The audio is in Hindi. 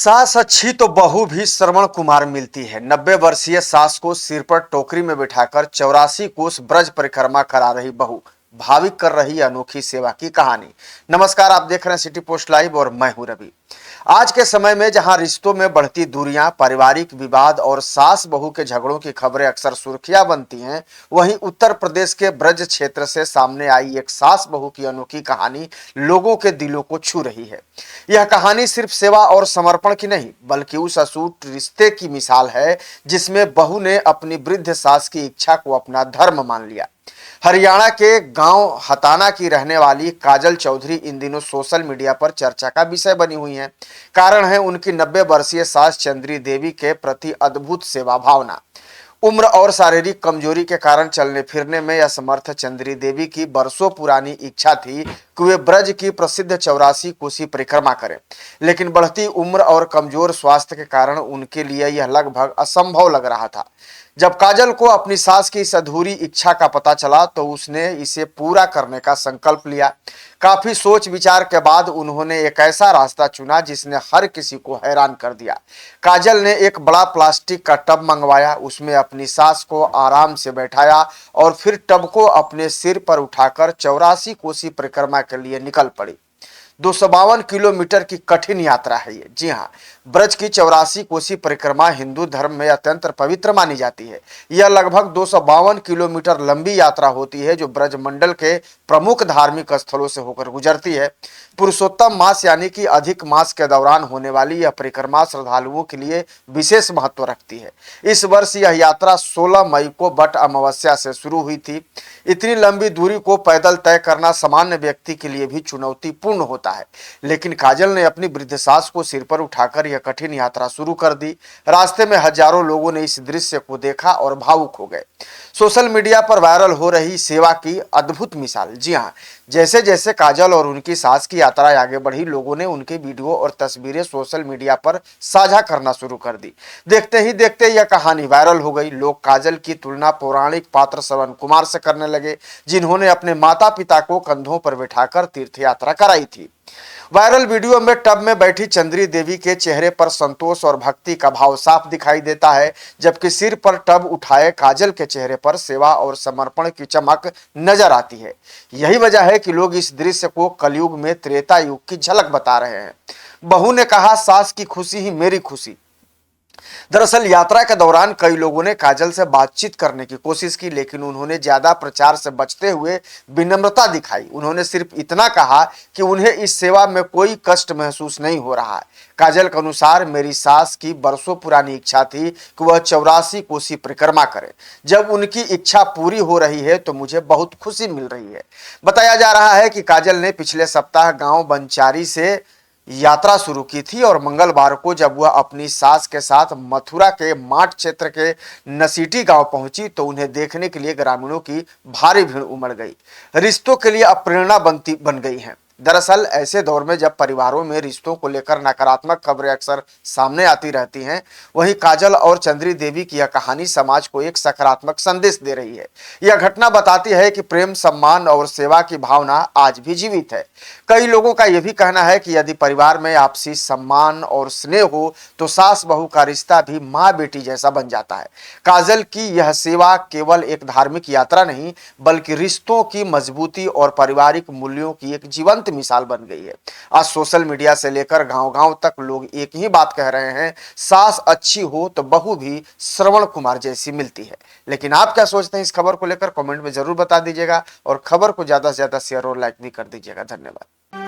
सास अच्छी तो बहू भी श्रवण कुमार मिलती है। 90 वर्षीय सास को सिर पर टोकरी में बिठाकर 84 कोस ब्रज परिक्रमा करा रही बहू भाविक कर रही अनोखी सेवा की कहानी। नमस्कार, आप देख रहे हैं सिटी पोस्ट लाइव और मैं हूं रवि। आज के समय में जहां रिश्तों में बढ़ती दूरियां, पारिवारिक विवाद और सास बहू के झगड़ों की खबरें अक्सर सुर्खियां बनती हैं, वहीं उत्तर प्रदेश के ब्रज क्षेत्र से सामने आई एक सास बहू की अनोखी कहानी लोगों के दिलों को छू रही है। यह कहानी सिर्फ सेवा और समर्पण की नहीं, बल्कि उस अटूट रिश्ते की मिसाल है जिसमें बहू ने अपनी वृद्ध सास की इच्छा को अपना धर्म मान लिया। हरियाणा के गांव हताना की रहने वाली काजल चौधरी इन दिनों सोशल मीडिया पर चर्चा का विषय बनी हुई हैं। कारण है उनकी 90 वर्षीय सास चंद्री देवी के प्रति अद्भुत सेवा भावना। उम्र और शारीरिक कमजोरी के कारण चलने फिरने में असमर्थ चंद्री देवी की बरसों पुरानी इच्छा थी कि वे ब्रज की प्रसिद्ध 84 कोसी परिक्रमा करें, लेकिन बढ़ती उम्र और कमजोर स्वास्थ्य के कारण उनके लिए यह लगभग असंभव लग रहा था। जब काजल को अपनी सास की इस अधूरी इच्छा का पता चला तो उसने इसे पूरा करने का संकल्प लिया। काफी सोच विचार के बाद उन्होंने एक ऐसा रास्ता चुना जिसने हर किसी को हैरान कर दिया। काजल ने एक बड़ा प्लास्टिक का टब मंगवाया, उसमें अपनी सास को आराम से बैठाया और फिर टब को अपने सिर पर उठाकर 84 कोसी परिक्रमा के लिए निकल पड़ी। 252 किलोमीटर की कठिन यात्रा है ये। जी हाँ, ब्रज की 84 कोसी परिक्रमा हिंदू धर्म में अत्यंत पवित्र मानी जाती है। यह लगभग 252 किलोमीटर लंबी यात्रा होती है जो ब्रज मंडल के प्रमुख धार्मिक स्थलों से होकर गुजरती है। पुरुषोत्तम मास यानी कि अधिक मास के दौरान होने वाली यह परिक्रमा श्रद्धालुओं के लिए विशेष महत्व रखती है। इस वर्ष यह यात्रा 16 मई को बट अमावस्या से शुरू हुई थी। इतनी लंबी दूरी को पैदल तय करना सामान्य व्यक्ति के लिए भी चुनौतीपूर्ण होता है, लेकिन काजल ने अपनी वृद्ध सास को सिर पर उठाकर यह कठिन यात्रा शुरू कर दी। रास्ते में हजारों लोगों ने इस दृश्य को देखा और भावुक हो गए। सोशल मीडिया पर वायरल हो रही सेवा की अद्भुत मिसाल। जी हाँ, जैसे जैसे काजल और उनकी सास की यात्रा आगे बढ़ी, लोगों ने उनके वीडियो और तस्वीरें सोशल मीडिया पर साझा करना शुरू कर दी। देखते ही देखते यह कहानी वायरल हो गई। लोग काजल की तुलना पौराणिक पात्र श्रवण कुमार से करने लगे, जिन्होंने अपने माता पिता को कंधों पर बिठाकर तीर्थ यात्रा कराई थी। वायरल वीडियो में टब में बैठी चंद्री देवी के चेहरे पर संतोष और भक्ति का भाव साफ दिखाई देता है, जबकि सिर पर टब उठाए काजल के चेहरे पर सेवा और समर्पण की चमक नजर आती है। यही वजह है कि लोग इस दृश्य को कलयुग में त्रेता युग की झलक बता रहे हैं। बहू ने कहा, सास की खुशी ही मेरी खुशी। दरअसल यात्रा के दौरान कई लोगों ने काजल से बातचीत करने की कोशिश की, लेकिन उन्होंने ज्यादा प्रचार से बचते हुए विनम्रता दिखाई। उन्होंने सिर्फ इतना कहा कि उन्हें इस सेवा में कोई कष्ट महसूस नहीं हो रहा है। काजल के अनुसार, मेरी सास की बरसों पुरानी इच्छा थी कि वह 84 कोसी परिक्रमा करे। जब उनकी इच्छा पूरी हो रही है तो मुझे बहुत खुशी मिल रही है। बताया जा रहा है कि काजल ने पिछले सप्ताह गांव बनचारी से यात्रा शुरू की थी और मंगलवार को जब वह अपनी सास के साथ मथुरा के माठ क्षेत्र के नसीटी गांव पहुंची तो उन्हें देखने के लिए ग्रामीणों की भारी भीड़ उमड़ गई। रिश्तों के लिए अब प्रेरणा बन गई है। दरअसल ऐसे दौर में जब परिवारों में रिश्तों को लेकर नकारात्मक खबरें अक्सर सामने आती रहती हैं, वहीं काजल और चंद्री देवी की यह कहानी समाज को एक सकारात्मक संदेश दे रही है। यह घटना बताती है कि प्रेम, सम्मान और सेवा की भावना आज भी जीवित है। कई लोगों का यह भी कहना है कि यदि परिवार में आपसी सम्मान और स्नेह हो तो सास बहू का रिश्ता भी माँ बेटी जैसा बन जाता है। काजल की यह सेवा केवल एक धार्मिक यात्रा नहीं, बल्कि रिश्तों की मजबूती और पारिवारिक मूल्यों की एक जीवंत मिसाल बन गई है। आज सोशल मीडिया से लेकर गांव-गांव तक लोग एक ही बात कह रहे हैं, सास अच्छी हो तो बहू भी श्रवण कुमार जैसी मिलती है। लेकिन आप क्या सोचते हैं इस खबर को लेकर? कमेंट में जरूर बता दीजिएगा और खबर को ज्यादा से ज्यादा शेयर और लाइक भी कर दीजिएगा। धन्यवाद।